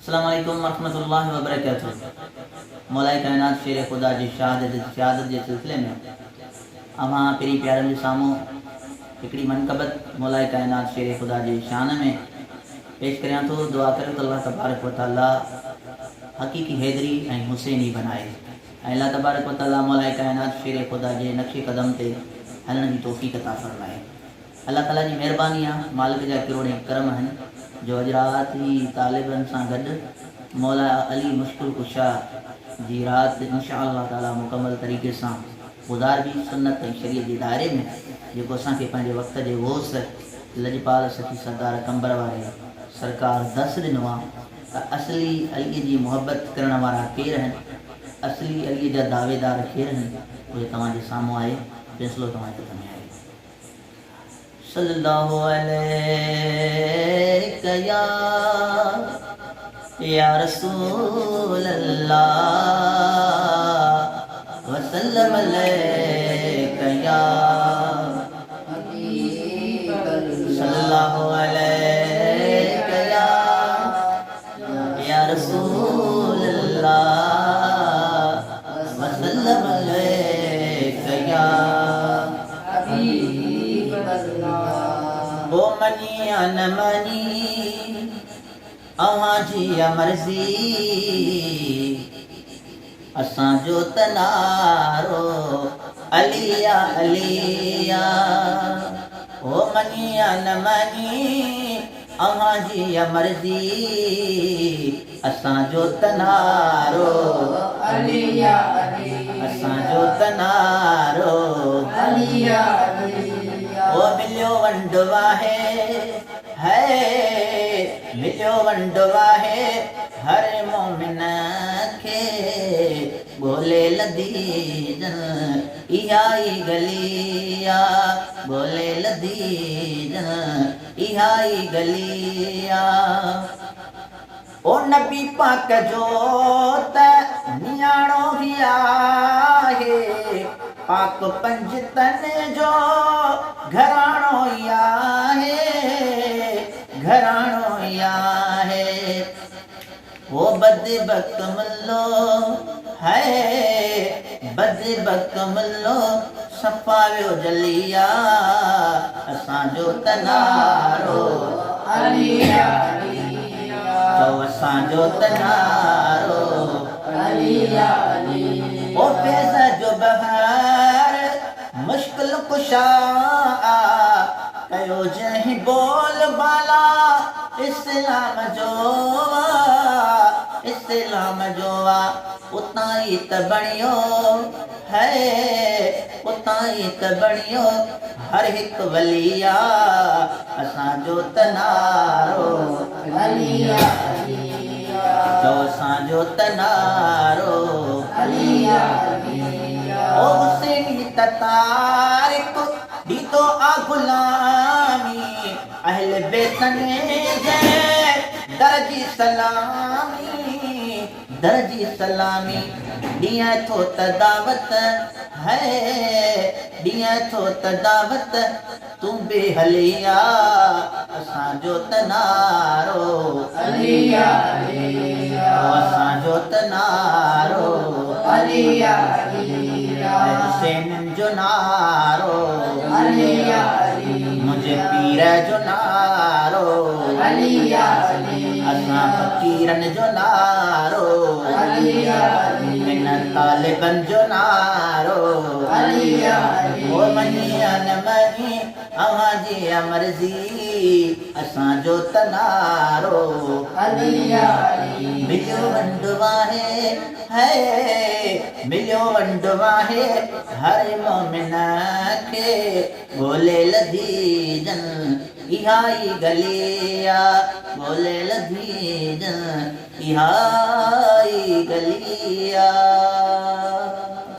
अस्सलाम वालेकुम वरहमतुल्लाहि व बरकातुहू। मौलाए कायनात शेर खुदा जी शहादत जे सिलसिले में अमा पिरी प्यारनि जे साम्हूं हिकिड़ी मनक़बत मौलाए कायनात शेर खुदा जी शान में पेश करियां थो। दुआ करियो त अल्लाह तबारक व तआला हक़ीक़ी हैदरी ऐं हुसैनी बनाए ऐं अल्लाह तबारक व तआला मौलाए कायनात शेर खुदा जे नक्शे कदम ते हलण जी तौफ़ीक़ अता फ़रमाए। अल्लाह ताला जी महिरबानी आहे, मालिक जा किरोड़े करम आहिनि जो अॼु राति ही तालिबनि सां गॾु मौला अली मुश्किल कुशा जी राति इंशाअल्लाह ताला मुकमल तरीक़े सां गुज़ारबी सुन्नत ऐं शरीयत जे दायरे में जेको असांखे पंहिंजे वक़्त जे होस लजपाल सखी सरदार कंबर वारे सरकार दस ॾिनो आहे त असली अलीअ जी मुहबत करण वारा केरु आहिनि, असली अलीअ जा दावेदार केरु आहिनि, उहे तव्हांजे साम्हूं आहे। फ़ैसिलो तव्हांजे हथ में आहे। सल्लल्लाहु अलैका या रसूल अल्लाह वसल्लम अलैका या सल्लल्लाहु अलैका या रसूल अल्लाह वसल्लम अलैका या ओ मनी या न मनी अव्हां जी मर्ज़ी असांजो त नारो अलिया अलिया। ओ मनी या न मनी अव्हां जी मर्ज़ी असांजो त नारो अलिया अलिया असांजो त नारो अलिया अलिया। ओ मिलियो वंडवा है मिलियो वंडवा है हर मोमिन खे बोले लदीजन इहा ई गलिया बोले लदीजन इहा ई गलिया। ओ नबी पाक जो त नियाणो ही आहे पाक पंजतन जो घराणो ही आहे घराणो ही आहे। वो बदबकमलो है बदबकमलो सफ़ावियो जलिया असांजो त नारो अलिया अलिया तो असांजो त नारो अलिया अलिया। ओ फैज़ जो बहार मुश्किल कुशा कयो जंहिं बोल बाला इस्लाम जो इस्लाम जो उतां ई त बणियो है उतां ई त बणियो हर हिकु वलिया असांजो त नारो अलिया अलिया तो असांजो त नारो अलिया अलिया। ओ हुसैनी त तारिक दीतो आ गुलामी अहले बेतने जे दर्जी सलामी दिया थो त दावत है दिया थो त दावत तू बे हलिया असांजो त नारो अलिया अलिया असांजो त नारो अलिया अलिया हुसैन जो नारो अलिया अलिया मुझे पीर जो नारो अलिया अलिया असां फ़कीरन जो नारो अलिया अलिया इन तालिबन जो नारो अलिया ओ मनी या न मनी अव्हां जी मर्ज़ी असांजो त नारो अलिया अलिया। मिलियो वंडवा है मिलियो वंडवा है हर मोमिन खे बोले लदीजन इहा ई गलिया बोले लदीजन इहा ई गलिया।